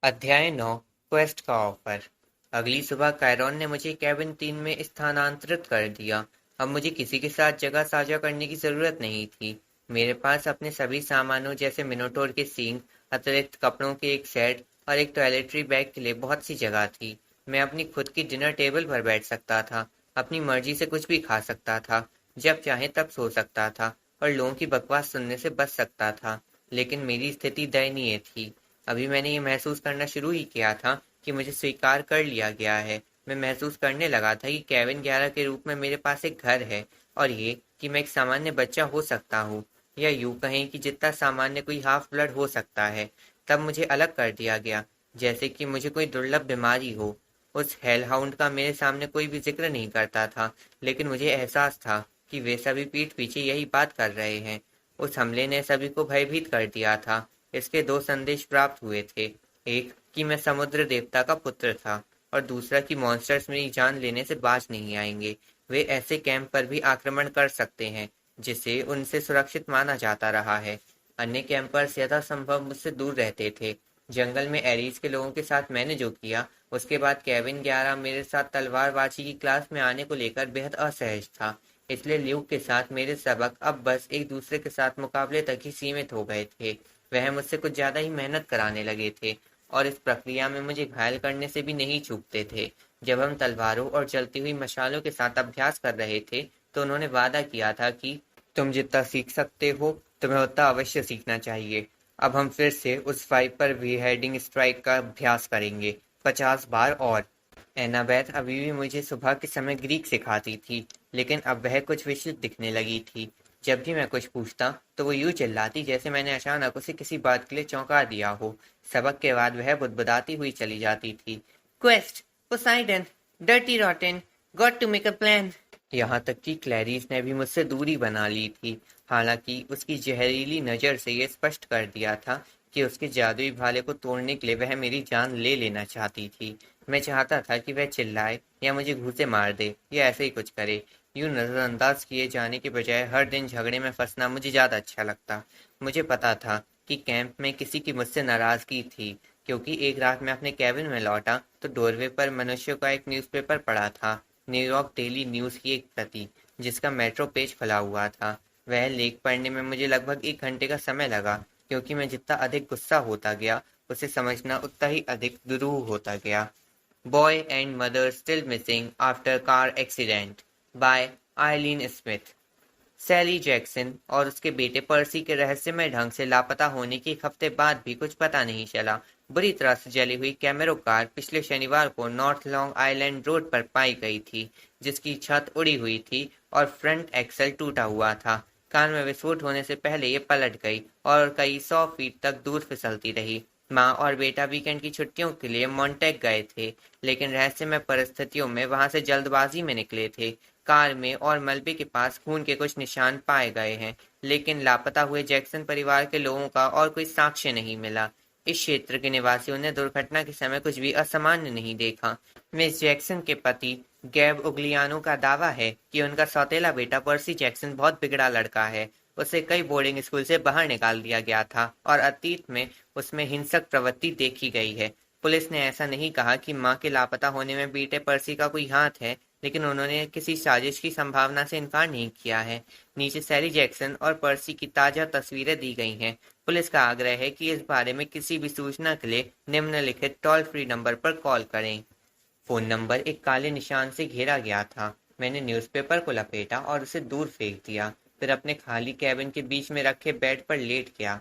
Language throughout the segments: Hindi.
अध्याय 9 क्वेस्ट का ऑफर। अगली सुबह कायरॉन ने मुझे केबिन 3 में स्थानांतरित कर दिया। अब मुझे किसी के साथ जगह साझा करने की जरूरत नहीं थी। मेरे पास अपने सभी सामानों जैसे मिनोटोर के सींग, अतिरिक्त कपड़ों के एक सेट और एक टॉयलेटरी बैग के लिए बहुत सी जगह थी। मैं अपनी खुद की डिनर टेबल पर बैठ सकता था, अपनी मर्जी से कुछ भी खा सकता था, जब चाहे तब सो सकता था और लोगों की बकवास सुनने से बच सकता था। लेकिन मेरी स्थिति दयनीय थी। अभी मैंने ये महसूस करना शुरू ही किया था कि मुझे स्वीकार कर लिया गया है। मैं महसूस करने लगा था कि केविन 11 के रूप में मेरे पास एक घर है और ये कि मैं एक सामान्य बच्चा हो सकता हूँ, या यूं कहें कि जितना सामान्य कोई हाफ ब्लड हो सकता है। तब मुझे अलग कर दिया गया, जैसे कि मुझे कोई दुर्लभ बीमारी हो। उस हेलहाउंड का मेरे सामने कोई भी जिक्र नहीं करता था, लेकिन मुझे एहसास था कि वे सभी पीठ पीछे यही बात कर रहे हैं। उस हमले ने सभी को भयभीत कर दिया था। इसके दो संदेश प्राप्त हुए थे। एक कि मैं समुद्र देवता का पुत्र था, और दूसरा कि मॉन्स्टर्स मेरी जान लेने से बाज नहीं आएंगे। वे ऐसे कैंप पर भी आक्रमण कर सकते हैं जिसे उनसे सुरक्षित माना जाता रहा है। अन्य कैंपर्स यथासंभव मुझसे दूर रहते थे। जंगल में एरीज के लोगों के साथ मैंने जो किया, उसके बाद केविन 11 मेरे साथ तलवारबाजी की क्लास में आने को लेकर बेहद असहज था। इसलिए ल्यूक के साथ मेरे सबक अब बस एक दूसरे के साथ मुकाबले तक ही सीमित हो गए थे। वह मुझसे कुछ ज्यादा ही मेहनत कराने लगे थे, और इस प्रक्रिया में मुझे घायल करने से भी नहीं चूकते थे। जब हम तलवारों और जलती हुई मशालों के साथ अभ्यास कर रहे थे, तो उन्होंने वादा किया था कि तुम जितना सीख सकते हो, तुम्हें उतना अवश्य सीखना चाहिए। अब हम फिर से उस फाइव पर हेडिंग स्ट्राइक का अभ्यास करेंगे, 50 बार और। एनाबेथ अभी भी मुझे सुबह के समय ग्रीक सिखाती थी, लेकिन अब वह कुछ विचलित दिखने लगी थी। जब भी मैं कुछ पूछता तो वो यूं चिल्लाती जैसे मैंने अचानक उसे किसी बात के लिए चौंका दिया हो। सबक के बाद वह बुदबुदाती हुई चली जाती थी। Quest, Poseidon, dirty rotten, got to make a plan. यहाँ तक कि क्लैरिस ने भी मुझसे दूरी बना ली थी। हालांकि उसकी जहरीली नज़र से ये स्पष्ट कर दिया था कि उसके जादुई भाले को तोड़ने के लिए वह मेरी जान ले लेना चाहती थी। मैं चाहता था कि वह चिल्लाए या मुझे घूंसे मार दे या ऐसे ही कुछ करे। यूं नजरअंदाज किए जाने के बजाय हर दिन झगड़े में फंसना मुझे ज्यादा अच्छा लगता। मुझे पता था कि कैंप में किसी की मुझसे नाराजगी थी, क्योंकि एक रात मैं अपने कैबिन में लौटा तो डोरवे पर मनुष्यों का एक न्यूज़पेपर पड़ा था। न्यूयॉर्क डेली न्यूज़ की एक प्रति, जिसका मेट्रो पेज फैला हुआ था। वह लेख पढ़ने में मुझे लगभग 1 घंटे का समय लगा, क्योंकि मैं जितना अधिक गुस्सा होता गया, उसे समझना उतना ही अधिक दुरूह होता गया। Boy and mother still missing after car accident by Eileen Smith. Sally Jackson और उसके बेटे पर्सी के रहस्यमय ढंग से लापता होने के 1 हफ्ते बाद भी कुछ पता नहीं चला। बुरी तरह से जली हुई कैमेरो कार पिछले शनिवार को नॉर्थ लॉन्ग आइलैंड रोड पर पाई गई थी, जिसकी छत उड़ी हुई थी और फ्रंट एक्सल टूटा हुआ था। कार में विस्फोट होने से पहले ये पलट गई और कई 100 फीट तक दूर फिसलती रही। माँ और बेटा वीकेंड की छुट्टियों के लिए मॉन्टेग गए थे, लेकिन रहस्यमय परिस्थितियों में वहां से जल्दबाजी में निकले थे। कार में और मलबे के पास खून के कुछ निशान पाए गए हैं, लेकिन लापता हुए जैक्सन परिवार के लोगों का और कोई साक्ष्य नहीं मिला। इस क्षेत्र के निवासियों ने दुर्घटना के समय कुछ भी असामान्य नहीं देखा। मिस जैक्सन के पति गैब उग्लियानो का दावा है कि उनका सौतेला बेटा पर्सी जैक्सन बहुत बिगड़ा लड़का है। उसे कई बोर्डिंग स्कूल से बाहर निकाल दिया गया था और अतीत में उसमें हिंसक प्रवृत्ति देखी गई है। पुलिस ने ऐसा नहीं कहा कि मां के लापता होने में बेटे पर्सी का कोई हाथ है, लेकिन उन्होंने किसी साजिश की संभावना से इनकार नहीं किया है। नीचे सैली जैक्सन और पर्सी की ताजा तस्वीरें दी गई हैं। पुलिस का आग्रह है कि इस बारे में किसी भी सूचना के लिए निम्नलिखित टोल फ्री नंबर पर कॉल करें। फोन नंबर एक काले निशान से घेरा गया था। मैंने न्यूज़पेपर को लपेटा और उसे दूर फेंक दिया, फिर अपने खाली कैबिन के बीच में रखे बेड पर लेट गया।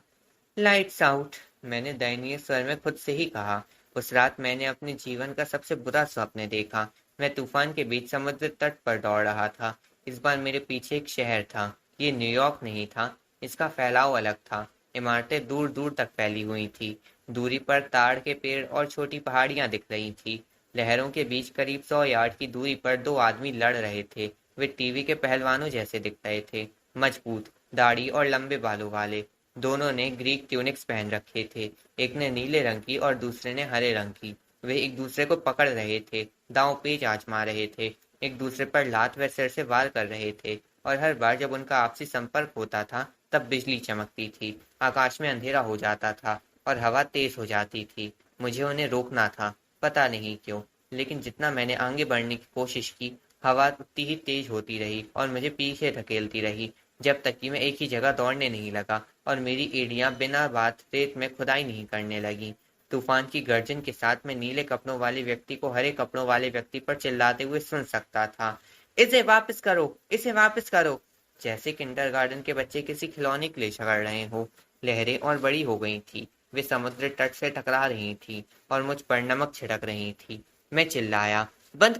लाइट्स आउट, मैंने दयनीय स्वर में खुद से ही कहा। उस रात मैंने अपने जीवन का सबसे बुरा स्वप्न देखा। मैं तूफान के बीच समुद्र तट पर दौड़ रहा था। इस बार मेरे पीछे एक शहर था। ये न्यूयॉर्क नहीं था। इसका फैलाव अलग था। इमारतें दूर दूर तक फैली हुई थी। दूरी पर ताड़ के पेड़ और छोटी पहाड़ियां दिख रही थी। लहरों के बीच करीब 100 यार्ड की दूरी पर दो आदमी लड़ रहे थे। वे टीवी के पहलवानों जैसे दिख रहे थे, मजबूत, दाढ़ी और लंबे बालों वाले। दोनों ने ग्रीक ट्यूनिक्स पहन रखे थे। एक ने नीले रंग की और दूसरे ने हरे रंग की। वे एक दूसरे को पकड़ रहे थे, दांव पेच आजमा रहे थे, एक दूसरे पर लात व सिर से वार कर रहे थे, और हर बार जब उनका आपसी संपर्क होता था, तब बिजली चमकती थी, आकाश में अंधेरा हो जाता था और हवा तेज हो जाती थी। मुझे उन्हें रोकना था, पता नहीं क्यों, लेकिन जितना मैंने आगे बढ़ने की कोशिश की, हवा उतनी ही तेज होती रही और मुझे पीछे धकेलती रही, जब तक कि मैं एक ही जगह दौड़ने नहीं लगा और मेरी एड़ियां बिना बात रेत में खुदाई नहीं करने लगी। तूफान की गर्जन के साथ मैं नीले कपड़ों वाले व्यक्ति को हरे कपड़ों वाले व्यक्ति पर चिल्लाते हुए सुन सकता था। इसे वापस करो, इसे वापस करो, जैसे किंडरगार्टन के बच्चे किसी खिलौने के लिए झगड़ रहे हो। लहरें और बड़ी हो गई थी, वे समुद्र तट से टकरा रही थी और मुझ पर नमक छिड़क रही थी। मैं चिल्लाया, बंद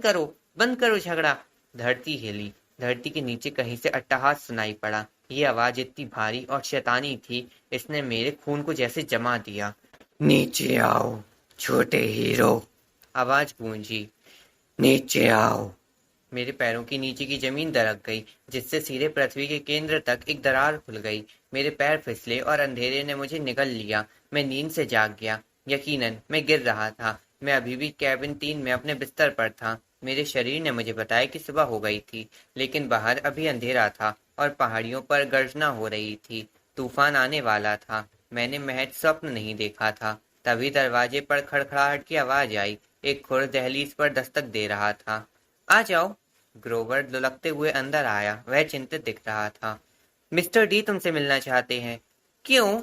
करो झगड़ा। धरती हिली, धरती के नीचे कहीं से अट्टहास सुनाई पड़ा। ये आवाज इतनी भारी और शैतानी थी, इसने मेरे खून को जैसे जमा दिया। नीचे आओ छोटे हीरो, आवाज गूंजी। नीचे आओ। मेरे पैरों के नीचे की जमीन दरक गई, जिससे सीधे पृथ्वी के केंद्र तक एक दरार खुल गई। मेरे पैर फिसले और अंधेरे ने मुझे निगल लिया। मैं नींद से जाग गया। यकीनन मैं गिर रहा था। मैं अभी भी कैबिन 3 में अपने बिस्तर पर था। मेरे शरीर ने मुझे बताया कि सुबह हो गई थी, लेकिन बाहर अभी अंधेरा था और पहाड़ियों पर गर्जना हो रही थी। तूफान आने वाला था। मैंने महज स्वप्न नहीं देखा था। तभी दरवाजे पर खड़खड़ाहट की आवाज आई। एक खुर दहलीज पर दस्तक दे रहा था। आ जाओ। ग्रोवर लुढ़कते हुए अंदर आया। वह चिंतित दिख रहा था। मिस्टर डी तुमसे मिलना चाहते हैं। क्यों?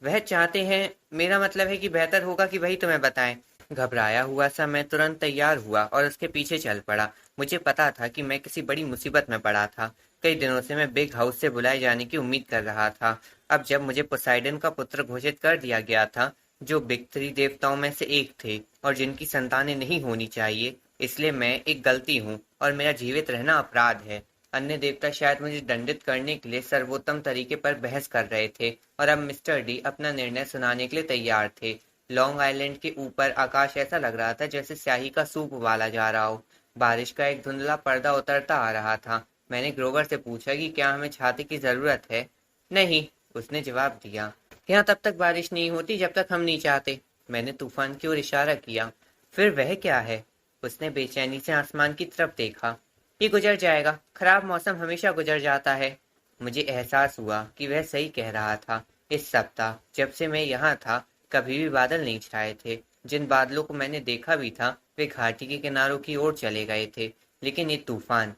वह चाहते हैं, मेरा मतलब है कि बेहतर होगा कि वही तुम्हें बताएं। घबराया हुआ सा मैं तुरंत तैयार हुआ और उसके पीछे चल पड़ा। मुझे पता था कि मैं किसी बड़ी मुसीबत में पड़ा था। कई दिनों से मैं बिग हाउस से बुलाए जाने की उम्मीद कर रहा था। अब जब मुझे पोसाइडन का पुत्र घोषित कर दिया गया था, जो बिग 3 देवताओं में से एक थे और जिनकी संतानें नहीं होनी चाहिए, इसलिए मैं एक गलती हूँ और मेरा जीवित रहना अपराध है। अन्य देवता शायद मुझे दंडित करने के लिए सर्वोत्तम तरीके पर बहस कर रहे थे और अब मिस्टर डी अपना निर्णय सुनाने के लिए तैयार थे। लॉन्ग आइलैंड के ऊपर आकाश ऐसा लग रहा था जैसे स्याही का सूप उबाला जा रहा हो। बारिश का एक धुंधला पर्दा उतरता आ रहा था। मैंने ग्रोवर से पूछा कि क्या हमें छाते की जरूरत है। नहीं, उसने जवाब दिया। यहाँ तब तक बारिश नहीं होती जब तक हम नहीं चाहते। मैंने तूफान की ओर इशारा किया। फिर वह क्या है? उसने बेचैनी से आसमान की तरफ देखा। ये गुजर जाएगा, खराब मौसम हमेशा गुजर जाता है। मुझे एहसास हुआ कि वह सही कह रहा था। इस सप्ताह जब से मैं यहाँ था, कभी भी बादल नहीं छाए थे। जिन बादलों को मैंने देखा भी था, वे घाटी के किनारों की ओर चले गए थे। लेकिन ये तूफान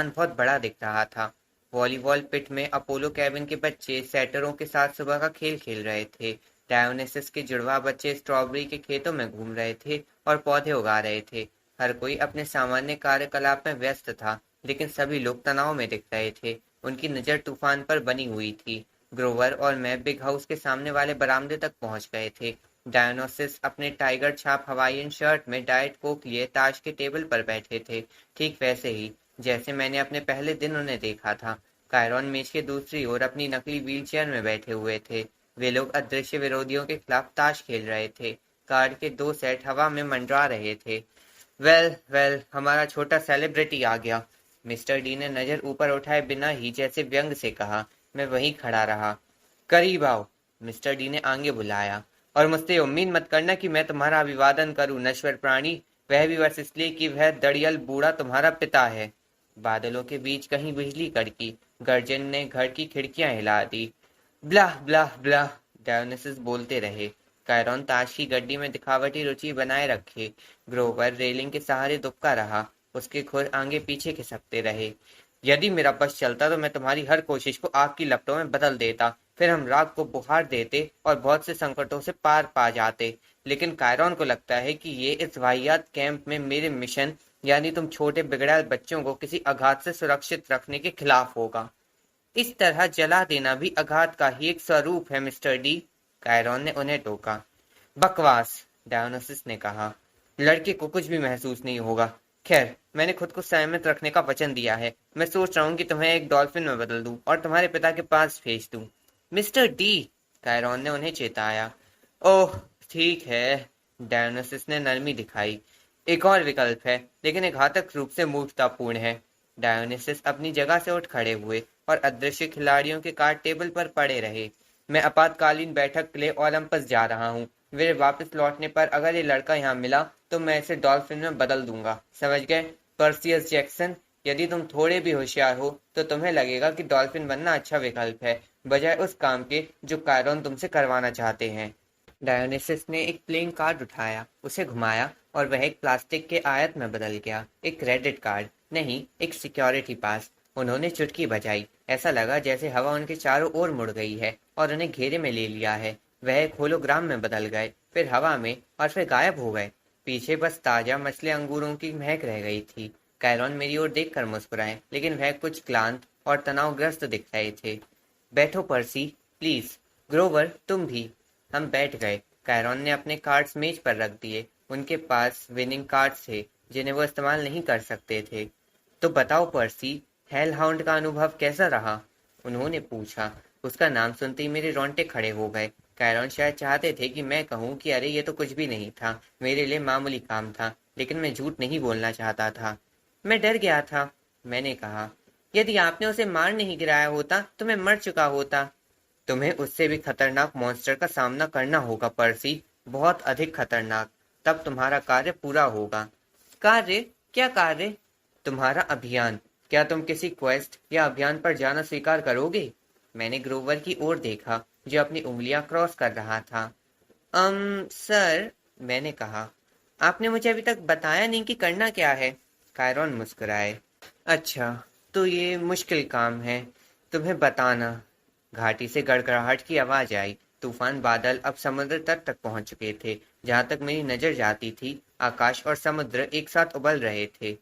बहुत बड़ा दिख रहा था। वॉलीबॉल पिट में अपोलो कैबिन के बच्चे सेटरों के साथ सुबह का खेल खेल रहे थे। डायोनिसस के जुड़वा बच्चे स्ट्रॉबेरी के खेतों में घूम रहे थे और पौधे उगा रहे थे। हर कोई अपने सामान्य कार्यकलाप में व्यस्त था, लेकिन सभी लोग तनाव में दिख रहे थे। उनकी नज़र तूफान पर बनी हुई थी। ग्रोवर और मैं बिग हाउस के सामने वाले बरामदे तक पहुंच गए थे। डायनोसिस अपने टाइगर छाप हवाईयन शर्ट में डाइट कोक लिए ताश के टेबल पर बैठे थे, ठीक वैसे ही जैसे मैंने अपने पहले दिन उन्हें देखा था। कायरॉन मेज के दूसरी ओर अपनी नकली व्हीलचेयर में बैठे हुए थे। वे लोग अदृश्य विरोधियों के खिलाफ ताश खेल रहे थे। कार्ड के 2 सेट हवा में मंडरा रहे थे। वेल वेल, हमारा छोटा सेलिब्रिटी आ गया। मिस्टर डी ने नजर ऊपर उठाए बिना ही जैसे व्यंग से कहा। मैं वहीं खड़ा रहा। करीब आओ, मिस्टर डी ने आगे बुलाया। और मुझसे उम्मीद मत करना कि मैं तुम्हारा अभिवादन करूं, नश्वर प्राणी। वह भी बस इसलिए कि वह दड़ियल बूढ़ा तुम्हारा पिता है। बादलों के बीच कहीं बिजली कड़की। गर्जन ने घर की खिड़कियां हिला दी। ब्लाह ब्लाह ब्लाह, डायोनिसस बोलते रहे। कायरॉन ताश की गड्डी में दिखावटी रुचि बनाए रखे। ग्रोवर रेलिंग के सहारे दुबका रहा। उसके खुर आगे पीछे खिसकते रहे। यदि मेरा बस चलता तो मैं तुम्हारी हर कोशिश को आग की लपटों में बदल देता। फिर हम राग को बुहार देते और बहुत से संकटों से पार पा जाते। लेकिन कायरॉन को लगता है कि ये इस वाहियात कैंप में मेरे मिशन, यानी तुम छोटे बिगड़ैल बच्चों को किसी आघात से सुरक्षित रखने के खिलाफ होगा। इस तरह जला देना भी आघात का ही एक स्वरूप है, मिस्टर डी। कायरॉन ने उन्हें टोका। बकवास, डायोनिसस ने कहा। लड़के को कुछ भी महसूस नहीं होगा। खैर, मैंने खुद को संयमित रखने का वचन दिया है। मैं सोच रहा हूँ कि तुम्हें एक डॉल्फिन में बदल दूं और तुम्हारे पिता के पास भेज दूं। मिस्टर डी, कायरॉन ने उन्हें चेताया। ओह, ठीक है, डायोनिसस ने नरमी दिखाई। एक और विकल्प है, लेकिन एक घातक रूप से मूर्खतापूर्ण है। डायोनिसस अपनी जगह से उठ खड़े हुए और अदृश्य खिलाड़ियों के कार्ड टेबल पर पड़े रहे। मैं आपातकालीन बैठक के लिए ओलंपस जा रहा हूँ। मेरे वापस लौटने पर अगर ये लड़का यहाँ मिला तो मैं इसे डॉल्फिन में बदल दूंगा, समझ गए? पर्सियस जैक्सन, यदि तुम थोड़े भी होशियार हो तो तुम्हें लगेगा कि डॉल्फिन बनना अच्छा विकल्प है, बजाय उस काम के जो कायरॉन तुमसे करवाना चाहते हैं। डायोनिसिस ने एक प्लेइंग कार्ड उठाया, उसे घुमाया और वह एक प्लास्टिक के आयत में बदल गया। एक क्रेडिट कार्ड नहीं, एक सिक्योरिटी पास। उन्होंने चुटकी बजाई। ऐसा लगा जैसे हवा उनके चारों ओर मुड़ गई है और उन्हें घेरे में ले लिया है। वह एक होलोग्राम में बदल गए, फिर हवा में, और फिर गायब हो गए। पीछे बस ताजा मसले अंगूरों की महक रह गई थी। कैरॉन मेरी ओर देखकर मुस्कुराए, लेकिन वह कुछ क्लांत और तनावग्रस्त दिख रहे थे। बैठो पर्सी, प्लीज। ग्रोवर, तुम भी। हम बैठ गए। कैरॉन ने अपने कार्ड्स मेज पर रख दिए। उनके पास विनिंग कार्ड्स थे जिन्हें वो इस्तेमाल नहीं कर सकते थे। तो बताओ पर्सी, हेल हाउंड का अनुभव कैसा रहा? उन्होंने पूछा। उसका नाम सुनते ही मेरे रोंगटे खड़े हो गए। कैरॉन शायद चाहते थे कि मैं कहूँ कि अरे ये तो कुछ भी नहीं था, मेरे लिए मामूली काम था, लेकिन मैं झूठ नहीं बोलना चाहता था। मैं डर गया था, मैंने कहा। यदि आपने उसे मार नहीं गिराया होता तो मैं मर चुका होता। तुम्हें उससे भी खतरनाक मॉन्स्टर का सामना करना होगा पर्सी, बहुत अधिक खतरनाक। तब तुम्हारा कार्य पूरा होगा। कार्य? क्या कार्य? तुम्हारा अभियान। क्या तुम किसी क्वेस्ट या अभियान पर जाना स्वीकार करोगे? मैंने ग्रोवर की ओर देखा, जो अपनी उंगलियां क्रॉस कर रहा था। सर, मैंने कहा, आपने मुझे अभी तक बताया नहीं कि करना क्या है। कायरॉन मुस्कुराए। अच्छा, तो ये मुश्किल काम है, तुम्हें बताना। घाटी से गड़गड़ाहट की आवाज आई। तूफान बादल अब समुद्र तट तक पहुंच चुके थे। जहां तक मेरी नजर जाती थी, आकाश और समुद्र एक साथ उबल रहे थे।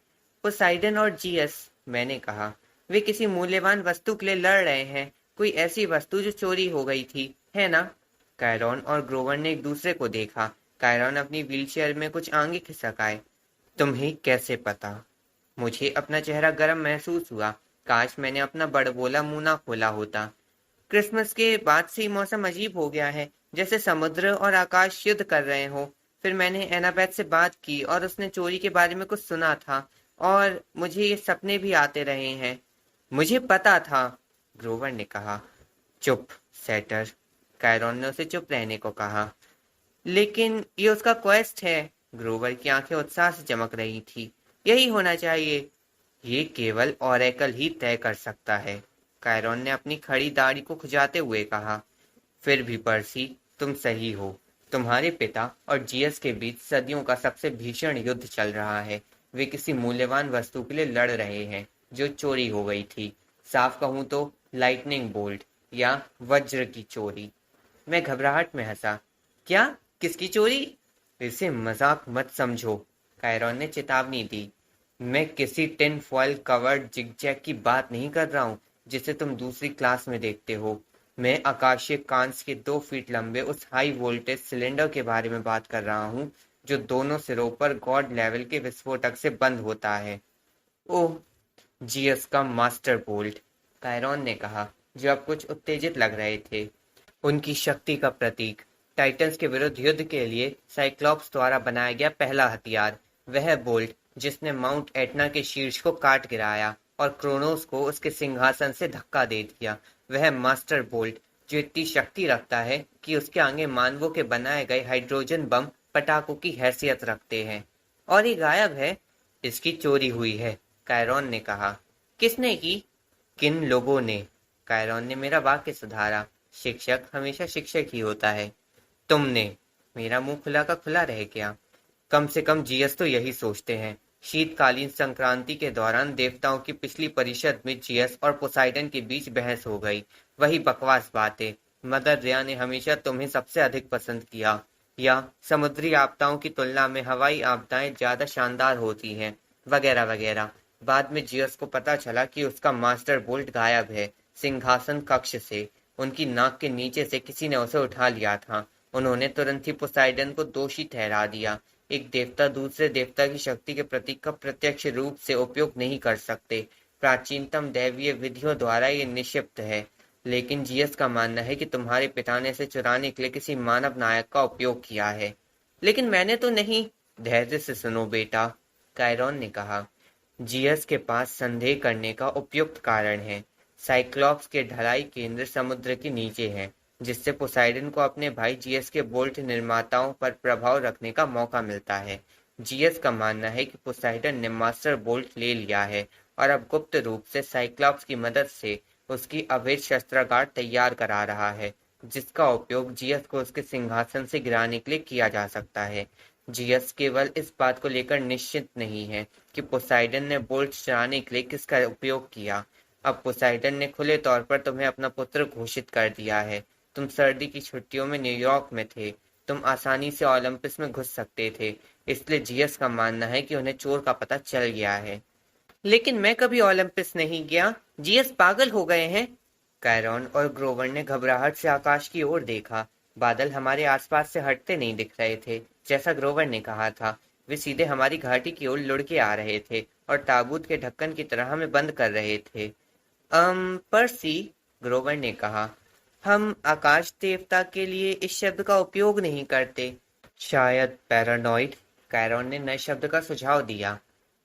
पोसाइडन और जीएस, मैंने कहा, वे किसी मूल्यवान वस्तु के लिए लड़ रहे हैं। कोई ऐसी वस्तु जो चोरी हो गई थी, है ना? कायरॉन और ग्रोवर ने एक दूसरे को देखा। कायरॉन अपनी व्हीलचेयर में कुछ आगे खिसक आए। तुम्हें कैसे पता? मुझे अपना चेहरा गर्म महसूस हुआ। काश मैंने अपना बड़बोला मुंह ना खोला होता। क्रिसमस के बाद से ही मौसम अजीब हो गया है, जैसे समुद्र और आकाश युद्ध कर रहे हो। फिर मैंने एनाबेथ से बात की और उसने चोरी के बारे में कुछ सुना था, और मुझे ये सपने भी आते रहे हैं। मुझे पता था, ग्रोवर ने कहा। चुप, सेटर। कायरॉन ने उसे चुप रहने को कहा। लेकिन ये उसका क्वेस्ट है। ग्रोवर की आंखें उत्साह से चमक रही थी। यही होना चाहिए। ये केवल ओरेकल ही तय कर सकता है। कायरॉन ने अपनी खड़ी दाढ़ी को खुजाते हुए कहा। फिर भी पर्सी, तुम सही हो। तुम्हारे पिता और जीएस के बीच सदियों का सबसे भीषण युद्ध चल रहा है। वे किसी मूल्यवान वस्तु के लिए लड़ रहे हैं जो चोरी हो गई थी। साफ कहूं तो लाइटनिंग बोल्ट, या वज्र की चोरी। मैं घबराहट में हंसा। क्या? किसकी चोरी? इसे मजाक मत समझो, कायरॉन ने चेतावनी दी। मैं किसी टिन फॉयल कवर्ड जिगजैग की बात नहीं कर रहा हूँ जिसे तुम दूसरी क्लास में देखते हो। मैं आकाशीय कांच के 2 फीट लंबे उस हाई वोल्टेज सिलेंडर के बारे में बात कर रहा हूँ जो दोनों सिरों पर गॉड लेवल के विस्फोटक से बंद होता है। ओह, जीएस का मास्टर बोल्ट, कायरॉन ने कहा, जो अब कुछ उत्तेजित लग रहे थे। उनकी शक्ति का प्रतीक, टाइटंस के विरुद्ध युद्ध के लिए साइक्लॉप्स द्वारा बनाया गया पहला हथियार। वह बोल्ट जिसने माउंट एटना के शीर्ष को काट गिराया और क्रोनोस को उसके सिंहासन से धक्का दे दिया। वह मास्टर बोल्ट जो इतनी शक्ति रखता है कि उसके आगे मानवों के बनाए गए हाइड्रोजन बम पटाखों की हैसियत रखते हैं। और ये गायब है। इसकी चोरी हुई है, कायरॉन ने कहा। किसने की? किन लोगों ने? कायरॉन ने मेरा वाक्य सुधारा। शिक्षक हमेशा शिक्षक ही होता है। तुमने? मेरा मुंह खुला का खुला रह गया। कम से कम जीएस तो यही सोचते हैं। शीतकालीन संक्रांति के दौरान देवताओं की पिछली परिषद में जीएस और पोसाइडन के बीच बहस हो गई। वही बकवास बातें। मदर रिया ने हमेशा तुम्हें सबसे अधिक पसंद किया, या समुद्री आपदाओं की तुलना में हवाई आपदाएं ज्यादा शानदार होती हैं, वगैरह वगैरह। बाद में जीएस को पता चला कि उसका मास्टर बोल्ट गायब है, सिंहासन कक्ष से। उनकी नाक के नीचे से किसी ने उसे उठा लिया था। उन्होंने तुरंत ही पोसाइडन को दोषी ठहरा दिया। एक देवता दूसरे देवता की शक्ति के प्रतीक का प्रत्यक्ष रूप से उपयोग नहीं कर सकते। प्राचीनतम दैवीय विधियों द्वारा ये निक्षिप्त है। लेकिन जीएस का मानना है कि तुम्हारे पिता ने इसे चुराने के लिए किसी मानव नायक का उपयोग किया है। लेकिन मैंने तो नहीं। धैर्य से सुनो बेटा, कायरॉन ने कहा। जीएस के पास संदेह करने का उपयुक्त कारण है। साइक्लॉप्स के ढलाई केंद्र समुद्र के नीचे है, जिससे पोसाइडन को अपने भाई जीएस के बोल्ट निर्माताओं पर प्रभाव रखने का मौका मिलता है। जीएस का मानना है कि पोसाइडन ने मास्टर बोल्ट ले लिया है और अब गुप्त रूप से साइक्लॉप्स की मदद से उसकी अवैध शस्त्रागार तैयार करा रहा है। जिसका उपयोग जियस को उसके सिंहासन से गिराने के लिए किया जा सकता है। जियस केवल इस बात को लेकर निश्चित नहीं है कि पोसाइडन ने बोल्ट चुराने के लिए किसका उपयोग किया। अब पोसाइडन ने खुले तौर पर तुम्हें अपना पुत्र घोषित कर दिया है। तुम सर्दी की छुट्टियों में न्यूयॉर्क में थे। तुम आसानी से ओलंपस में घुस सकते थे, इसलिए जियस का मानना है कि उन्हें चोर का पता चल गया है। लेकिन मैं कभी ओलंपस नहीं गया। जियस पागल हो गए हैं। कैरॉन और ग्रोवर ने घबराहट से आकाश की ओर देखा। बादल हमारे आसपास से हटते नहीं दिख रहे थे, जैसा ग्रोवर ने कहा था। वे सीधे हमारी घाटी की ओर लुढ़के आ रहे थे और ताबूत के ढक्कन की तरह हमें बंद कर रहे थे। पर्सी, ग्रोवर ने कहा, हम आकाश देवता के लिए इस शब्द का उपयोग नहीं करते। शायद पैरानॉइड, कैरॉन ने नए शब्द का सुझाव दिया।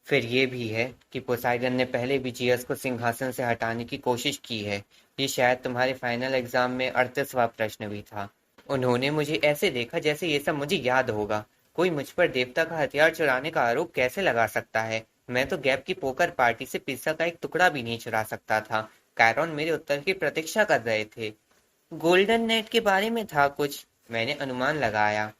फिर ये भी है कि पोसाइडन ने पहले भी जियस को सिंहासन से हटाने की कोशिश की है। ये शायद तुम्हारे फाइनल एग्जाम में 38वां प्रश्न भी था। उन्होंने मुझे ऐसे देखा जैसे ये सब मुझे याद होगा। कोई मुझ पर देवता का हथियार चुराने का आरोप कैसे लगा सकता है? मैं तो गैप की पोकर पार्टी से पिज्जा का एक टुकड़ा भी नहीं चुरा सकता था। कैरॉन मेरे उत्तर की प्रतीक्षा कर रहे थे। गोल्डन नेट के बारे में था कुछ, मैंने अनुमान लगाया।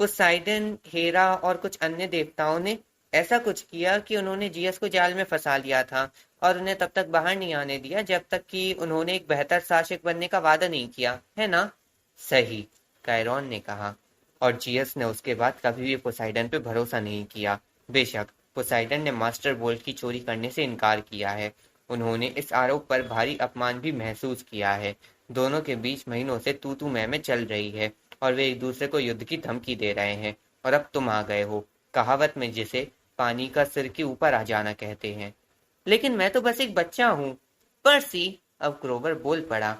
पोसाइडन, हेरा और कुछ अन्य देवताओं ने ऐसा कुछ किया कि उन्होंने जियस को जाल में फंसा लिया था और उन्हें तब तक बाहर नहीं आने दिया जब तक कि उन्होंने एक बेहतर शासक बनने का वादा नहीं किया, है ना? सही, कायरॉन ने कहा। और जियस ने उसके बाद कभी भी पोसाइडन पे भरोसा नहीं किया। बेशक पोसाइडन ने मास्टर बोल्ट की चोरी करने से इनकार किया है। उन्होंने इस आरोप पर भारी अपमान भी महसूस किया है। दोनों के बीच महीनों से तू तू मैं चल रही है और वे एक दूसरे को युद्ध की धमकी दे रहे हैं। और अब तुम आ गए हो, कहावत में जिसे पानी का सिर के ऊपर आ जाना कहते हैं। लेकिन मैं तो बस एक बच्चा हूँ। पर्सी, अब क्रोवर बोल पड़ा,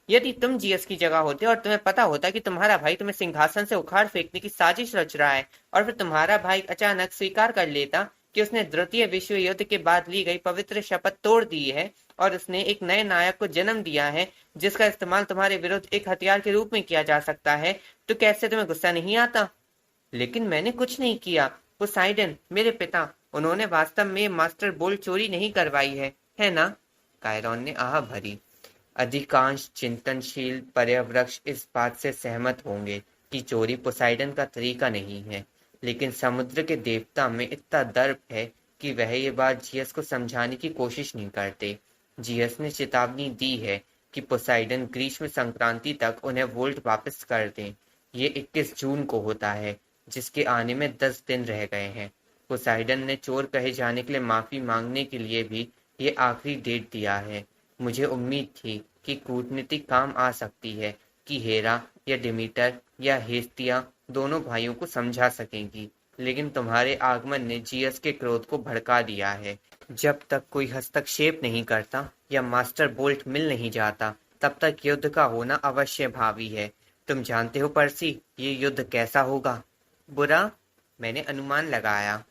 यदि तुम जियस की जगह होते और तुम्हें पता होता कि तुम्हारा भाई तुम्हें सिंहासन से उखाड़ फेंकने की साजिश रच रहा है और फिर तुम्हारा भाई अचानक स्वीकार कर लेता कि उसने द्वितीय विश्व युद्ध के बाद ली गई पवित्र शपथ तोड़ दी है और उसने एक नए नायक को जन्म दिया है जिसका इस्तेमाल तुम्हारे विरुद्ध एक हथियार के रूप में किया जा सकता है, तो कैसे तुम्हें गुस्सा नहीं आता? लेकिन मैंने कुछ नहीं किया। पोसाइडन, मेरे पिता, उन्होंने वास्तव में मास्टर बोल्ट चोरी नहीं करवाई है ना? कायरॉन ने आह भरी। अधिकांश चिंतनशील पर्यवृक्ष इस बात से सहमत होंगे कि चोरी पोसाइडन का तरीका नहीं है, लेकिन समुद्र के देवता में इतना दर्प है कि वह ये बात जियस को समझाने की कोशिश नहीं करते। जियस ने चेतावनी दी है कि पोसाइडन ग्रीष्म संक्रांति तक उन्हें वोल्ट वापस कर दें। ये 21 जून को होता है, जिसके आने में 10 दिन रह गए हैं। पोसाइडन ने चोर कहे जाने के लिए माफी मांगने के लिए भी ये आखिरी डेट दिया है। मुझे उम्मीद थी कि कूटनीति काम आ सकती है, कि हेरा या डिमीटर या हेस्तिया दोनों भाइयों को समझा सकेंगी, लेकिन तुम्हारे आगमन ने जियस के क्रोध को भड़का दिया है। जब तक कोई हस्तक्षेप नहीं करता या मास्टर बोल्ट मिल नहीं जाता, तब तक युद्ध का होना अवश्य भावी है। तुम जानते हो पर्सी, ये युद्ध कैसा होगा? बुरा, मैंने अनुमान लगाया।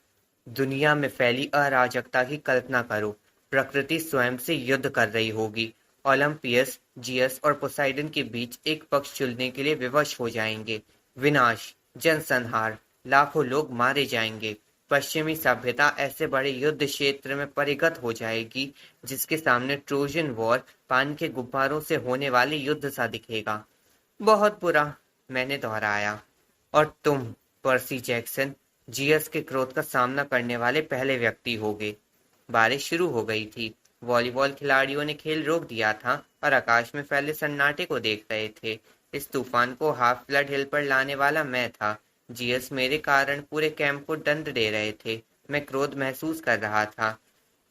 दुनिया में फैली अराजकता की कल्पना करो। प्रकृति स्वयं से युद्ध कर रही होगी। ओलंपियस, जियस और पोसाइडन के बीच एक पक्ष चुनने के लिए विवश हो जाएंगे। विनाश, जनसंहार, लाखों लोग मारे जाएंगे। पश्चिमी सभ्यता ऐसे बड़े युद्ध क्षेत्र में परिगत हो जाएगी जिसके सामने ट्रोजन वॉर पानी के गुब्बारों से होने वाले युद्ध सा दिखेगा। बहुत बुरा, मैंने दोहराया। और तुम, पर्सी जैक्सन, जियस के क्रोध का सामना करने वाले पहले व्यक्ति होगे। बारिश शुरू हो गई थी। वॉलीबॉल खिलाड़ियों ने खेल रोक दिया था और आकाश में फैले सन्नाटे को देख रहे थे। इस तूफान को हाफ ब्लड हिल पर लाने वाला मैं था। जियस मेरे कारण पूरे कैंप को दंड दे रहे थे। मैं क्रोध महसूस कर रहा था।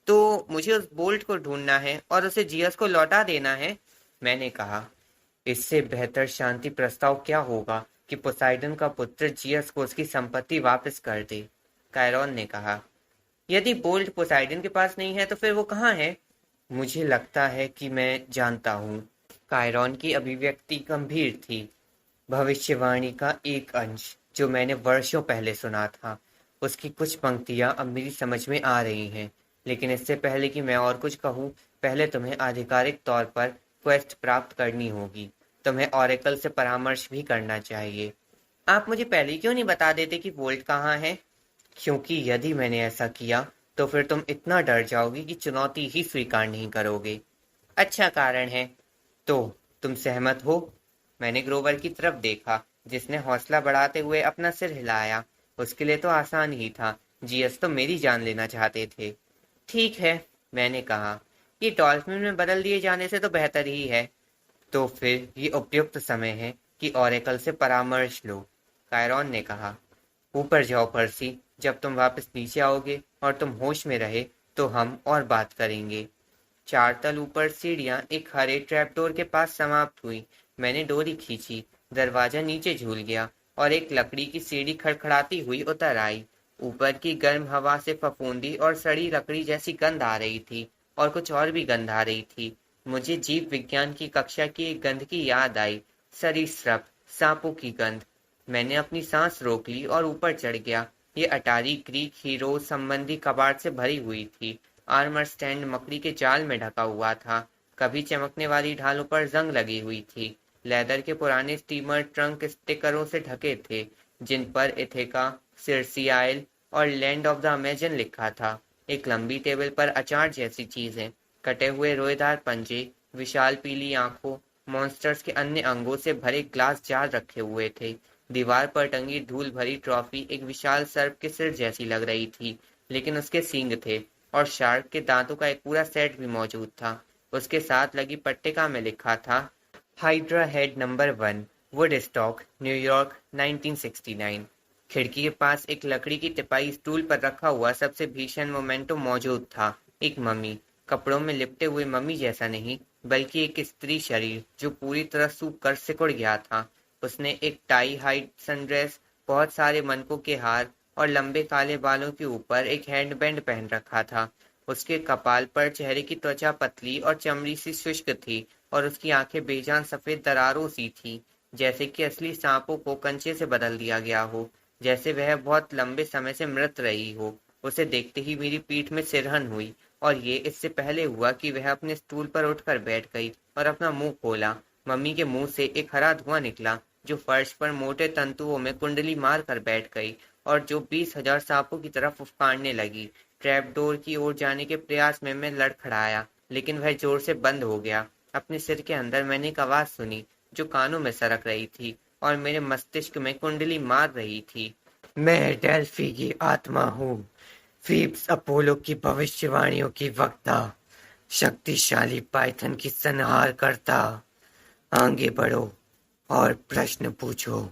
तो मुझे उस बोल्ट को ढूंढना है और उसे जियस को लौटा देना है, मैंने कहा। इससे बेहतर शांति प्रस्ताव क्या होगा कि पोसाइडन का पुत्र जियस को उसकी संपत्ति वापस कर दे, कायरॉन ने कहा। यदि बोल्ट पोसाइडन के पास नहीं है तो फिर वो कहाँ है? मुझे लगता है कि मैं जानता हूँ। कायरॉन की अभिव्यक्ति गंभीर थी। भविष्यवाणी का एक अंश जो मैंने वर्षों पहले सुना था, उसकी कुछ पंक्तियां अब मेरी समझ में आ रही हैं। लेकिन इससे पहले कि मैं और कुछ कहूँ, पहले तुम्हें आधिकारिक तौर पर क्वेस्ट प्राप्त करनी होगी। तुम्हें ऑरेकल से परामर्श भी करना चाहिए। आप मुझे पहले क्यों नहीं बता देते कि वोल्ट कहाँ है? क्योंकि यदि मैंने ऐसा किया तो फिर तुम इतना डर जाओगी कि चुनौती ही स्वीकार नहीं करोगे। अच्छा कारण है। तो तुम सहमत हो? मैंने ग्रोवर की तरफ देखा, जिसने हौसला बढ़ाते हुए अपना सिर हिलाया। उसके लिए तो आसान ही था। जीएस तो मेरी जान लेना चाहते थे। ठीक है, मैंने कहा, ये डॉल्फिन में बदल दिए जाने से तो बेहतर ही है। तो फिर ये उपयुक्त समय है कि ओरेकल से परामर्श लो, कायरॉन ने कहा। ऊपर जाओ पर्सी, जब तुम वापस नीचे आओगे और तुम होश में रहे तो हम और बात करेंगे। 4 तल ऊपर सीढ़ियां एक हरे ट्रैपडोर के पास समाप्त हुई। मैंने डोरी खींची, दरवाजा नीचे झूल गया और एक लकड़ी की सीढ़ी खड़खड़ाती हुई उतर आई। ऊपर की गर्म हवा से फफूंदी और सड़ी लकड़ी जैसी गंध आ रही थी, और कुछ और भी गंध आ रही थी। मुझे जीव विज्ञान की कक्षा की एक गंध की याद आई, सरीसृप सांपों की गंध। मैंने अपनी सांस रोक ली और ऊपर चढ़ गया। ये अटारी ग्रीक हीरोज संबंधी कबाड़ से भरी हुई थी। आर्मर स्टैंड मकड़ी के जाल में ढका हुआ था। कभी चमकने वाली ढालों पर जंग लगी हुई थी। लेदर के पुराने स्टीमर ट्रंक स्टिकरों से ढके थे, जिन पर इथेका, सिरसी आइल और लैंड ऑफ द अमेजन लिखा था। एक लंबी टेबल पर अचार जैसी चीजें, कटे हुए रोएदार पंजे, विशाल पीली आंखों, मॉन्स्टर्स के अन्य अंगों से भरे ग्लास जार रखे हुए थे। दीवार पर टंगी धूल भरी ट्रॉफी एक विशाल सर्प के सिर जैसी लग रही थी, लेकिन उसके सींग थे, और शार्क के दांतों का एक पूरा सेट भी मौजूद था। उसके साथ लगी पट्टिका में लिखा था, hydra head number 1, Woodstock, New York, 1969। खिड़की के पास एक लकड़ी की तिपाई स्टूल पर रखा हुआ सबसे भीषण मोमेंटो मौजूद था। एक मम्मी, कपड़ों में लिपटे हुए मम्मी जैसा नहीं, बल्कि एक स्त्री शरीर जो पूरी तरह सूख कर सिकुड़ गया था। उसने एक टाई हाइड सनड्रेस, बहुत सारे मनकों के हार और लंबे काले बालों के ऊपर एक हैंडबैंड पहन रखा था। उसके कपाल पर चेहरे की त्वचा पतली और चमड़ी सी शुष्क थी, और उसकी आंखें बेजान सफेद दरारों सी थीं, जैसे कि असली सांपों को कंचे से बदल दिया गया हो, जैसे वह बहुत लंबे समय से मृत रही हो। उसे देखते ही मेरी पीठ में सिरहन हुई, और ये इससे पहले हुआ कि वह अपने स्टूल पर उठकर बैठ गई और अपना मुंह खोला। मम्मी के मुंह से एक हरा धुआं निकला, जो फर्श पर मोटे तंतुओं में कुंडली मार कर बैठ गई, और जो 20,000 सांपों की तरफ उफाड़ने लगी। ट्रैपडोर की ओर जाने के प्रयास में मैं लड़खड़ाया, लेकिन वह जोर से बंद हो गया। अपने सिर के अंदर मैंने एक आवाज सुनी, जो कानों में सरक रही थी और मेरे मस्तिष्क में कुंडली मार रही थी। मैं डेल्फी की आत्मा हूँ, फीब्स अपोलो की भविष्यवाणियों की वक्ता, शक्तिशाली पाइथन की संहार करता। आगे बढ़ो और प्रश्न पूछो।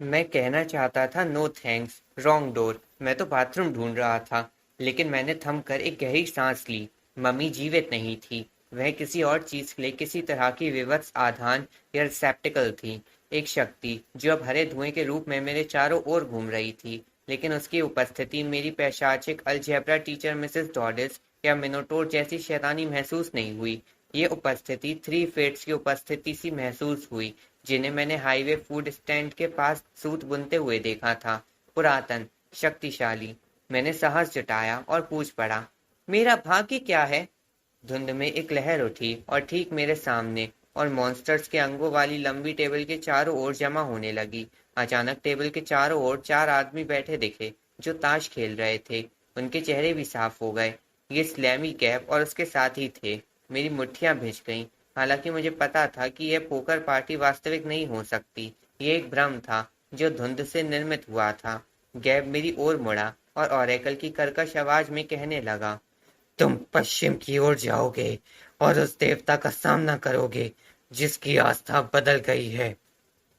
मैं कहना चाहता था, नो थैंक्स, रॉन्ग डोर। मैं तो बाथरूम ढूंढ रहा था, लेकिन मैंने थमकर एक गहरी सांस ली। मम्मी जीवित नहीं थी। वह किसी और चीज के लिए किसी तरह की विवत्स आधान या रिसेप्टिकल थी। एक शक्ति जो अब हरे धुएं के रूप में मेरे चारों ओर घूम रही थी, लेकिन उसकी उपस्थिति मेरी पैशाचिक अलजेब्रा टीचर मिसेस डॉडिस या मिनोटोर जैसी शैतानी महसूस नहीं हुई। ये उपस्थिति थ्री फेट्स की उपस्थिति सी महसूस हुई, जिन्हें मैंने हाईवे फूड स्टैंड के पास सूत बुनते हुए देखा था। पुरातन, शक्तिशाली। मैंने साहस जुटाया और पूछ पड़ा, मेरा भाग्य क्या है? धुंध में एक लहर उठी और ठीक मेरे सामने और मॉन्स्टर्स के अंगों वाली लंबी टेबल के चारों ओर जमा होने लगी। अचानक टेबल के चारों ओर 4 आदमी बैठे दिखे, जो ताश खेल रहे थे। उनके चेहरे भी साफ हो गए। ये स्लैमी कैप और उसके साथी थे। मेरी मुट्ठियां भिज गईं। हालांकि मुझे पता था कि यह पोकर पार्टी वास्तविक नहीं हो सकती। ये एक भ्रम था, जो धुंध से निर्मित हुआ था। गैब मेरी ओर मुड़ा और ओरेकल की कर्कश आवाज में कहने लगा, तुम पश्चिम की ओर जाओगे और उस देवता का सामना करोगे जिसकी आस्था बदल गई है।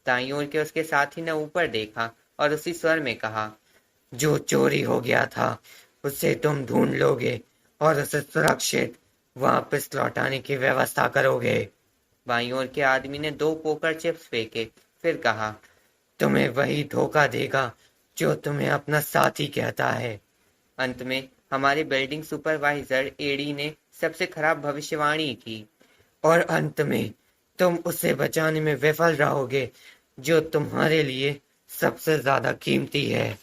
दाईं ओर के उसके साथी ने ऊपर देखा और उसी स्वर में कहा, जो चोरी हो गया था उसे तुम ढूंढ लोगे और उसे सुरक्षित वापस लौटाने की व्यवस्था करोगे। बाईं ओर के आदमी ने 2 पोकर चिप्स फेंके, फिर कहा, तुम्हें वही धोखा देगा जो तुम्हें अपना साथी कहता है। अंत में हमारे बिल्डिंग सुपरवाइजर एडी ने सबसे खराब भविष्यवाणी की, और अंत में तुम उसे बचाने में विफल रहोगे जो तुम्हारे लिए सबसे ज्यादा कीमती है।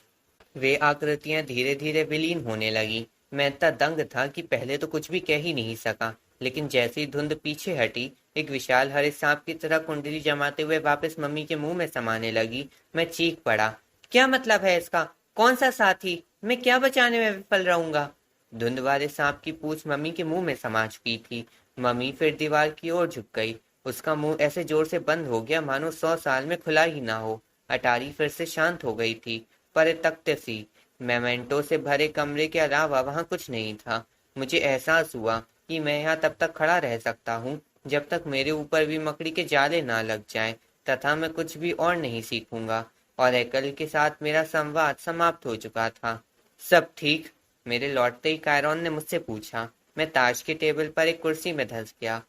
वे आकृतियां धीरे धीरे विलीन होने लगी। मैं इतना दंग था कि पहले तो कुछ भी कह ही नहीं सका, लेकिन जैसे ही धुंध पीछे हटी, एक विशाल हरे सांप की तरह कुंडली जमाते हुए वापस मम्मी के मुंह में समाने लगी। मैं चीख पड़ा, क्या मतलब है इसका? कौन सा साथी? मैं क्या बचाने में विफल रहूंगा? धुंध वाले सांप की पूंछ मम्मी के मुंह में समा चुकी थी। मम्मी फिर दीवार की ओर झुक गई। उसका मुंह ऐसे जोर से बंद हो गया मानो 100 साल में खुला ही ना हो। अटारी फिर से शांत हो गई थी, परित्यक्त सी। मेमेंटो से भरे कमरे के अलावा वहां कुछ नहीं था। मुझे एहसास हुआ कि मैं यहाँ तब तक खड़ा रह सकता हूँ जब तक मेरे ऊपर भी मकड़ी के जाले ना लग जाएं, तथा मैं कुछ भी और नहीं सीखूंगा। और एकल के साथ मेरा संवाद समाप्त हो चुका था। सब ठीक? मेरे लौटते ही कायरॉन ने मुझसे पूछा। मैं ताश के टेबल पर एक कुर्सी में धंस गया।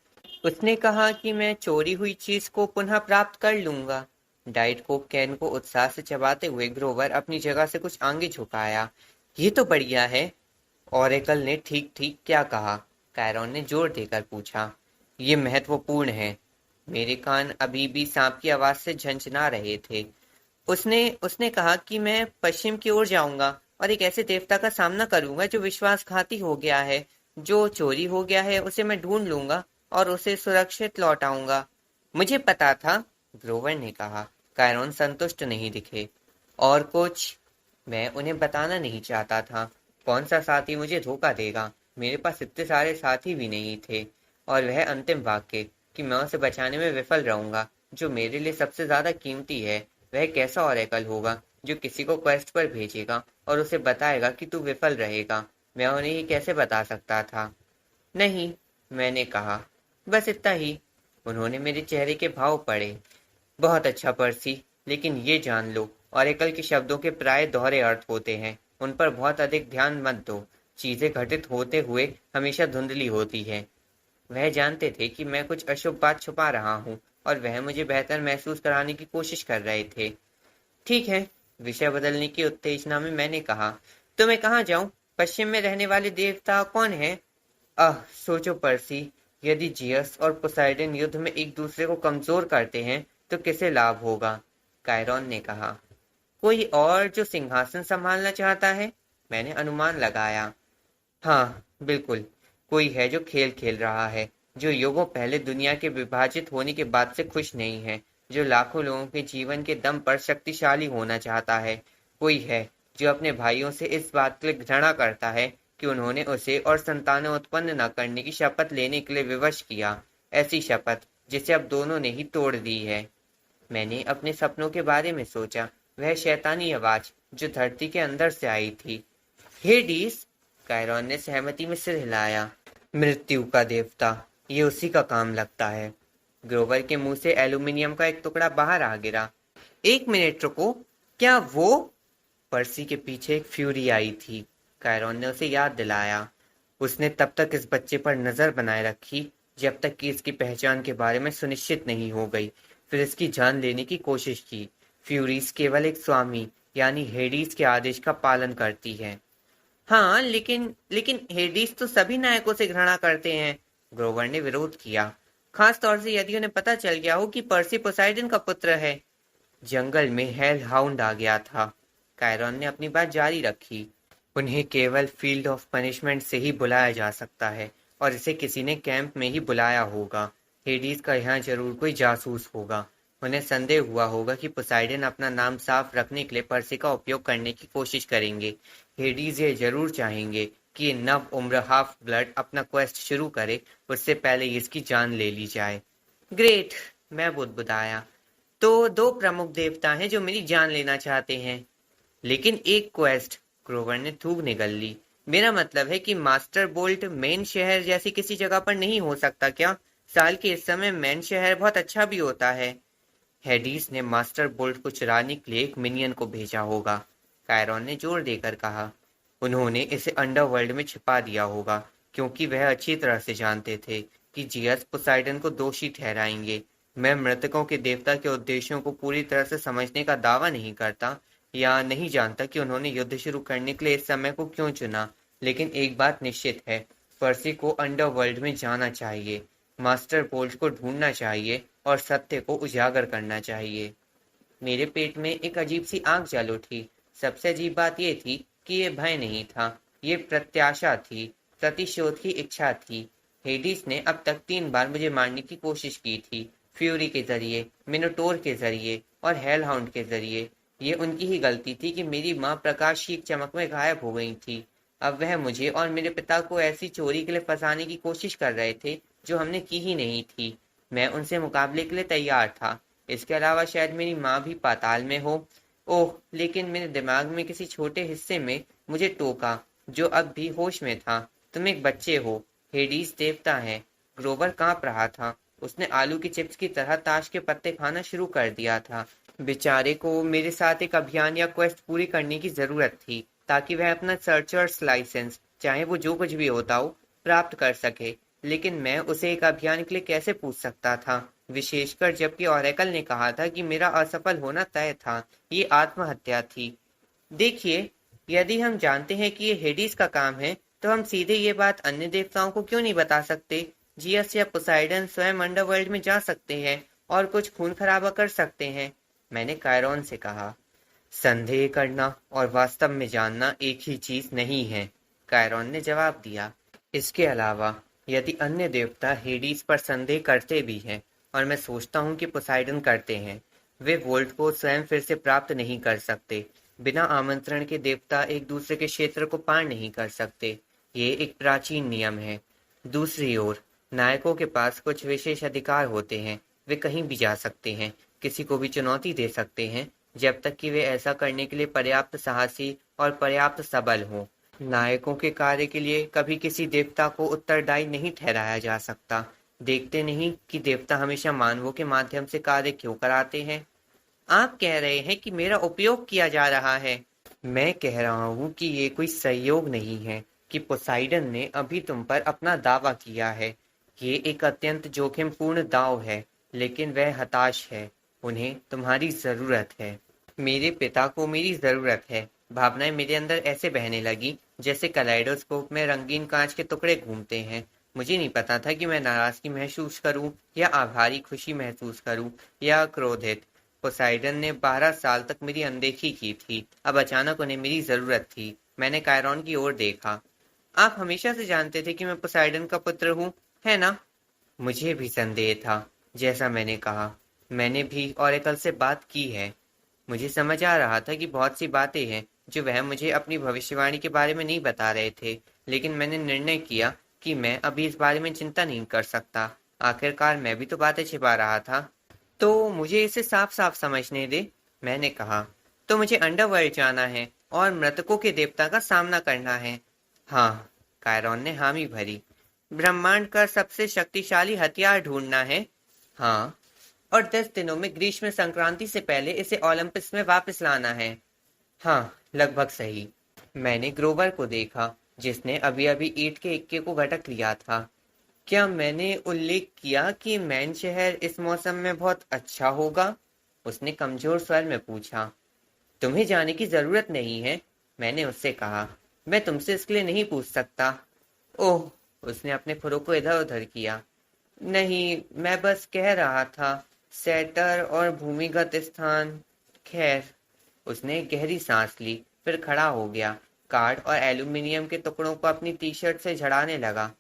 उसने कहा कि मैं चोरी हुई चीज को पुनः प्राप्त कर लूंगा। डाइट कोक कैन को उत्साह से चबाते हुए ग्रोवर अपनी जगह से कुछ आगे झुकाया। ये तो बढ़िया है। ओरेकल ने ठीक ठीक क्या कहा? कायरॉन ने जोर देकर पूछा। ये महत्वपूर्ण है। मेरे कान अभी भी सांप की आवाज से झंझना रहे थे। उसने उसने कहा कि मैं पश्चिम की ओर जाऊंगा और एक ऐसे देवता का सामना करूंगा जो विश्वासघाती हो गया है। जो चोरी हो गया है उसे मैं ढूंढ लूंगा और उसे सुरक्षित लौटाऊंगा। मुझे पता था, ग्रोवर ने कहा। कायरॉन संतुष्ट नहीं दिखे। और कुछ? मैं उन्हें बताना नहीं चाहता था। कौन सा साथी मुझे धोखा देगा? मेरे पास इतने सारे साथी भी नहीं थे। और वह अंतिम वाक्य कि मैं उसे बचाने में विफल रहूंगा, जो मेरे लिए सबसे ज्यादा कीमती है। वह कैसा ओरेकल होगा जो किसी को क्वेस्ट पर भेजेगा और उसे बताएगा कि तू विफल रहेगा? मैं उन्हें ये कैसे बता सकता था? नहीं, मैंने कहा। बस इतना ही। उन्होंने मेरे चेहरे के भाव पढ़े। बहुत अच्छा पर्सी, लेकिन ये जान लो, ओरेकल के शब्दों के प्राय दोहरे अर्थ होते हैं। उन पर बहुत अधिक ध्यान मत दो। चीजें घटित होते हुए हमेशा धुंधली होती है। वह जानते थे कि मैं कुछ अशुभ बात छुपा रहा हूँ और वह मुझे बेहतर महसूस कराने की कोशिश कर रहे थे। ठीक है, विषय बदलने की उत्तेजना में मैंने कहा। तो मैं कहाँ जाऊं? पश्चिम में रहने वाले देवता कौन है? सोचो पर्सी, यदि जियस और पोसाइडन युद्ध में एक दूसरे को कमजोर करते हैं तो किसे लाभ होगा? कायरॉन ने कहा। कोई और जो सिंहासन संभालना चाहता है? मैंने अनुमान लगाया। हाँ, बिल्कुल। कोई है जो खेल खेल रहा है, जो युगों पहले दुनिया के विभाजित होने के बाद से खुश नहीं है, जो लाखों लोगों के जीवन के दम पर शक्तिशाली होना चाहता है। कोई है जो अपने भाइयों से इस बात के लिए घृणा करता है कि उन्होंने उसे और संतानें उत्पन्न न करने की शपथ लेने के लिए विवश किया। ऐसी शपथ जिसे अब दोनों ने ही तोड़ दी है। मैंने अपने सपनों के बारे में सोचा। वह शैतानी आवाज जो धरती के अंदर से आई थी। हेडीस! कायरॉन ने सहमति में सिर हिलाया। मृत्यु का देवता, ये उसी का काम लगता है। ग्रोवर के मुंह से एल्यूमिनियम का एक टुकड़ा बाहर आ गिरा। एक मिनट रुको, क्या वो? पर्सी के पीछे एक फ्यूरी आई थी। कायरॉन ने उसे याद दिलाया। उसने तब तक इस बच्चे पर नजर बनाए रखी जब तक कि इसकी पहचान के बारे में सुनिश्चित नहीं हो गई। फिर इसकी जान लेने की कोशिश की। फ्यूरीज केवल एक स्वामी यानी हेडीज के आदेश का पालन करती है। हाँ, लेकिन लेकिन हेडिस तो सभी नायकों से घृणा करते हैं, ग्रोवर ने विरोध किया। खास तौर से यदि उन्हें पता चल गया हो कि पर्सी पोसाइडन का पुत्र है। जंगल में हेल हाउंड आ गया था। कायरॉन ने अपनी बात जारी रखी। उन्हें केवल फील्ड ऑफ पनिशमेंट से ही बुलाया जा सकता है और इसे किसी ने कैंप में ही बुलाया होगा। हेडीज का यहाँ जरूर कोई जासूस होगा। उन्हें संदेह हुआ होगा कि पोसाइडन अपना नाम साफ रखने के लिए पर्सी का उपयोग करने की कोशिश करेंगे। हेडीज ये जरूर चाहेंगे कि नव उम्र हाफ ब्लड अपना क्वेस्ट शुरू करे, उससे पहले इसकी जान ले ली जाए। ग्रेट, मैं बुदबुदाया। तो दो प्रमुख देवता हैं जो मेरी जान लेना चाहते हैं। लेकिन एक क्वेस्ट, ग्रोवर ने थूक निगल ली। मेरा मतलब है कि मास्टर बोल्ट मेन शहर जैसी किसी जगह पर नहीं हो सकता क्या? साल के इस समय मेन शहर बहुत अच्छा भी होता है। हेडीस ने मास्टर बोल्ट को चुराने के लिए एक मिनियन को भेजा होगा, कायरॉन ने जोर देकर कहा। उन्होंने इसे अंडरवर्ल्ड में छिपा दिया होगा, क्योंकि वह अच्छी तरह से जानते थे कि जियस पोसाइडन को दोषी ठहराएंगे। मैं मृतकों के देवता के उद्देश्यों को पूरी तरह से समझने का दावा नहीं करता या नहीं जानता कि उन्होंने युद्ध शुरू करने के लिए इस समय को क्यों चुना, लेकिन एक बात निश्चित है, पर्सी को अंडरवर्ल्ड में जाना चाहिए, मास्टर बोल्ट को ढूंढना चाहिए और सत्य को उजागर करना चाहिए। मेरे पेट में एक अजीब सी आग जल उठी। सबसे अजीब बात यह थी कि ये भय नहीं था, ये प्रत्याशा थी, प्रतिशोध की इच्छा थी। हेडिस ने अब तक 3 बार मुझे मारने की कोशिश की थी, फ्यूरी के जरिए, मिनोटोर के जरिए और हेलहाउंड के जरिए। ये उनकी ही गलती थी कि मेरी माँ प्रकाश की एक चमक में गायब हो गई थी। अब वह मुझे और मेरे पिता को ऐसी चोरी के लिए फंसाने की कोशिश कर रहे थे जो हमने की ही नहीं थी। मैं उनसे मुकाबले के लिए तैयार था। इसके अलावा शायद मेरी माँ भी पाताल में हो। ओह, लेकिन मेरे दिमाग में किसी छोटे हिस्से में मुझे टोका, जो अब भी होश में था। तुम एक बच्चे हो, हेडीज देवता है। ग्रोवर कांप रहा था। उसने आलू की चिप्स की तरह ताश के पत्ते खाना शुरू कर दिया था। बेचारे को मेरे साथ एक अभियान या क्वेस्ट पूरी करने की जरूरत थी, ताकि वह अपना सर्चर्स लाइसेंस, चाहे वो जो कुछ भी होता हो, प्राप्त कर सके। लेकिन मैं उसे एक अभियान के लिए कैसे पूछ सकता था, विशेषकर जबकि ओरेकल ने कहा था कि मेरा असफल होना तय था। ये आत्महत्या थी। देखिए, यदि हम जानते हैं कि ये हेडिस का काम है, तो हम सीधे ये बात अन्य देवताओं को क्यों नहीं बता सकते? जियस या पोसाइडन स्वयं अंडरवर्ल्ड में जा सकते हैं और कुछ खून खराबा कर सकते हैं, मैंने कायरॉन से कहा। संदेह करना और वास्तव में जानना एक ही चीज नहीं है, कायरॉन ने जवाब दिया। इसके अलावा, यदि अन्य देवता हेडीज पर संदेह करते भी हैं, और मैं सोचता हूँ कि पोसाइडन करते हैं, वे वोल्ट को स्वयं फिर से प्राप्त नहीं कर सकते। बिना आमंत्रण के देवता एक दूसरे के क्षेत्र को पार नहीं कर सकते। ये एक प्राचीन नियम है। दूसरी ओर, नायकों के पास कुछ विशेष अधिकार होते हैं। वे कहीं भी जा सकते हैं, किसी को भी चुनौती दे सकते हैं, जब तक कि वे ऐसा करने के लिए पर्याप्त साहसी और पर्याप्त सबल हों। नायकों के कार्य के लिए कभी किसी देवता को उत्तरदायी नहीं ठहराया जा सकता। देखते नहीं कि देवता हमेशा मानवों के माध्यम से कार्य क्यों कराते हैं? आप कह रहे हैं कि मेरा उपयोग किया जा रहा है। मैं कह रहा हूँ कि ये कोई सहयोग नहीं है कि पोसाइडन ने अभी तुम पर अपना दावा किया है। ये एक अत्यंत जोखिमपूर्ण दांव है, लेकिन वह हताश है। उन्हें तुम्हारी जरूरत है। मेरे पिता को मेरी जरूरत है। भावनाएं मेरे अंदर ऐसे बहने लगी जैसे कलाइडोस्कोप में रंगीन कांच के टुकड़े घूमते हैं। मुझे नहीं पता था कि मैं नाराजगी महसूस करूं, या आभारी खुशी महसूस करूं, या क्रोधित। पोसाइडन ने 12 साल तक मेरी अनदेखी की थी। अब अचानक उन्हें मेरी जरूरत थी। मैंने कायरॉन की ओर देखा। आप हमेशा से जानते थे कि मैं पोसाइडन का पुत्र हूँ, है ना? मुझे भी संदेह था, जैसा मैंने कहा। मैंने भी ओरेकल से बात की है। मुझे समझ आ रहा था कि बहुत सी बातें हैं जो वह मुझे अपनी भविष्यवाणी के बारे में नहीं बता रहे थे, लेकिन मैंने निर्णय किया कि मैं अभी इस बारे में चिंता नहीं कर सकता। आखिरकार मैं भी तो बातें छिपा रहा था। तो मुझे इसे साफ साफ समझने दे, मैंने कहा। तो मुझे अंडरवर्ल्ड जाना है और मृतकों के देवता का सामना करना है। हाँ, कायरॉन ने हामी भरी। ब्रह्मांड का सबसे शक्तिशाली हथियार ढूंढना है। हाँ, और 10 दिनों में ग्रीष्म संक्रांति से पहले इसे ओलंपस में वापस लाना है। हाँ, लगभग सही। मैंने ग्रोवर को देखा, जिसने अभी अभी ईंट के इक्के को गटक लिया था। क्या मैंने उल्लेख किया कि मैन शहर इस मौसम में बहुत अच्छा होगा? उसने कमजोर स्वर में पूछा। तुम्हें जाने की जरूरत नहीं है, मैंने उससे कहा। मैं तुमसे इसके लिए नहीं पूछ सकता। ओह, उसने अपने खुरों को इधर उधर किया। नहीं, मैं बस कह रहा था, सेटर और भूमिगत स्थान। खैर, उसने एक गहरी सांस ली, फिर खड़ा हो गया, कार्ड और एल्यूमिनियम के टुकड़ों को अपनी टी शर्ट से झड़ाने लगा।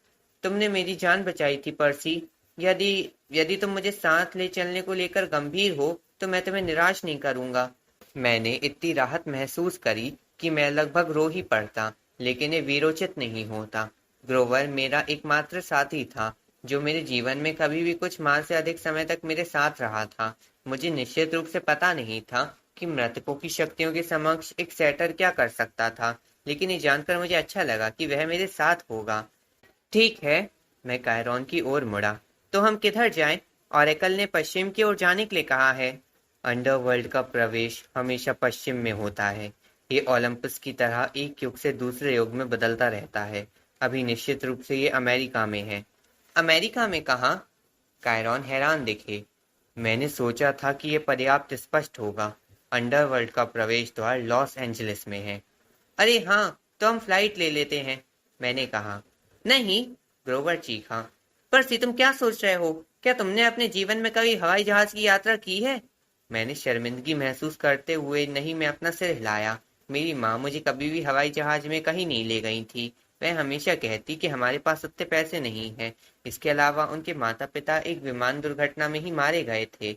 तुमने मेरी जान बचाई थी, पर्सी। यदि यदि तुम मुझे साथ ले चलने को लेकर गंभीर हो, तो मैं तुम्हें निराश नहीं करूंगा। मैंने इतनी राहत महसूस करी कि मैं लगभग रो ही पड़ता, लेकिन ये वीरोचित नहीं होता। ग्रोवर मेरा एकमात्र साथी था, जो मेरे जीवन में कभी भी कुछ माह से अधिक समय तक मेरे साथ रहा था। मुझे निश्चित रूप से पता नहीं था कि मृतकों की शक्तियों के समक्ष एक सेटर क्या कर सकता था, लेकिन ये जानकर मुझे अच्छा लगा कि वह मेरे साथ होगा। ठीक है, मैं कायरॉन की ओर मुड़ा। तो हम किधर जाएं? ऑरेकल ने पश्चिम की ओर जाने के लिए कहा है। अंडरवर्ल्ड का प्रवेश हमेशा पश्चिम में होता है। ये ओलंपस की तरह एक युग से दूसरे युग में बदलता रहता है। अभी निश्चित रूप से ये अमेरिका में है। अमेरिका में कहाँ? कायरॉन हैरान दिखे। मैंने सोचा था कि यह पर्याप्त स्पष्ट होगा। अंडरवर्ल्ड का प्रवेश द्वार लॉस एंजलिस में है। अरे हाँ, तो हम फ्लाइट ले लेते हैं, मैंने कहा। नहीं, ग्रोवर चीखा। परसी, तुम क्या सोच रहे हो? क्या तुमने अपने जीवन में कभी हवाई जहाज की यात्रा की है? मैंने शर्मिंदगी महसूस करते हुए नहीं में अपना सिर हिलाया। मेरी माँ मुझे कभी भी हवाई जहाज में कहीं नहीं ले गई थी। वह हमेशा कहती कि हमारे पास उतने पैसे नहीं हैं। इसके अलावा उनके माता पिता एक विमान दुर्घटना में ही मारे गए थे।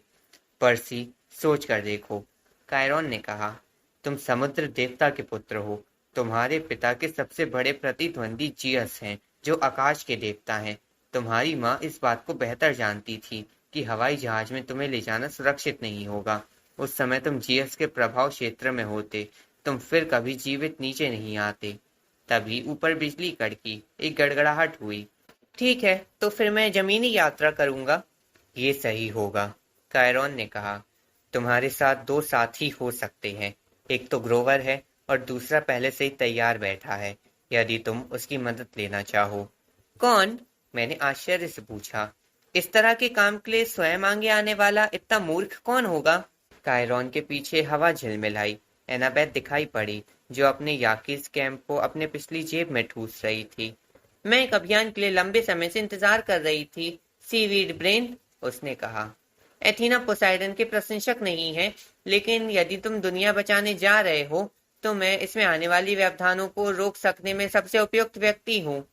पर्सी, सोच कर देखो, कायरॉन ने कहा। तुम समुद्र देवता के पुत्र हो। तुम्हारे पिता के सबसे बड़े प्रतिद्वंदी जियस हैं, जो आकाश के देवता हैं। तुम्हारी माँ इस बात को बेहतर जानती थी कि हवाई जहाज में तुम्हें ले जाना सुरक्षित नहीं होगा। उस समय तुम जीएस के प्रभाव क्षेत्र में होते, तुम फिर कभी जीवित नीचे नहीं आते। तभी ऊपर बिजली कड़की, एक गड़गड़ाहट हुई। ठीक है, तो फिर मैं जमीनी यात्रा करूंगा। ये सही होगा, कायरॉन ने कहा। तुम्हारे साथ दो साथी हो सकते हैं, एक तो ग्रोवर है और दूसरा पहले से ही तैयार बैठा है, यदि तुम उसकी मदद लेना चाहो। कौन? मैंने आश्चर्य से पूछा। इस तरह के काम के लिए स्वयं आगे आने वाला इतना मूर्ख कौन होगा? कायरॉन के पीछे हवा झिलमिलाई। एनाबेथ दिखाई पड़ी, जो अपने याकीज कैंप को अपने पिछली जेब में ठूस रही थी। मैं एक अभियान के लिए लंबे समय से इंतजार कर रही थी, सीवीड ब्रेन, उसने कहा। एथीना पोसाइडन के प्रशंसक नहीं है, लेकिन यदि तुम दुनिया बचाने जा रहे हो, तो मैं इसमें आने वाली व्यवधानों को रोक सकने में सबसे उपयुक्त व्यक्ति हूँ।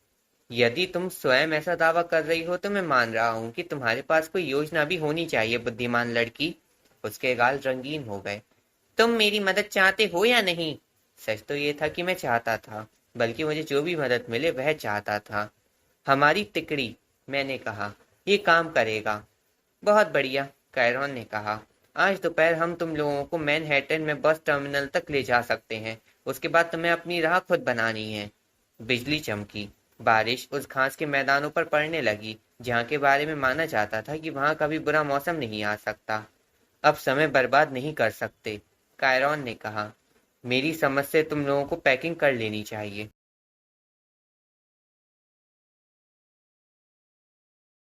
यदि तुम स्वयं ऐसा दावा कर रही हो तो मैं मान रहा हूँ कि तुम्हारे पास कोई योजना भी होनी चाहिए, बुद्धिमान लड़की। उसके गाल रंगीन हो गए। तुम मेरी मदद चाहते हो या नहीं? सच तो ये था कि मैं चाहता था, बल्कि मुझे जो भी मदद मिले वह चाहता था। हमारी तिकड़ी, मैंने कहा, ये काम करेगा। बहुत बढ़िया, कायरॉन ने कहा। आज दोपहर हम तुम लोगों को मैनहट्टन में बस टर्मिनल तक ले जा सकते हैं। उसके बाद तुम्हें अपनी राह खुद बनानी है। बिजली चमकी। बारिश उस घास के मैदानों पर पड़ने लगी, जहाँ के बारे में माना जाता था कि वहाँ कभी बुरा मौसम नहीं आ सकता। अब समय बर्बाद नहीं कर सकते, कायरॉन ने कहा। मेरी समझ से तुम लोगों को पैकिंग कर लेनी चाहिए।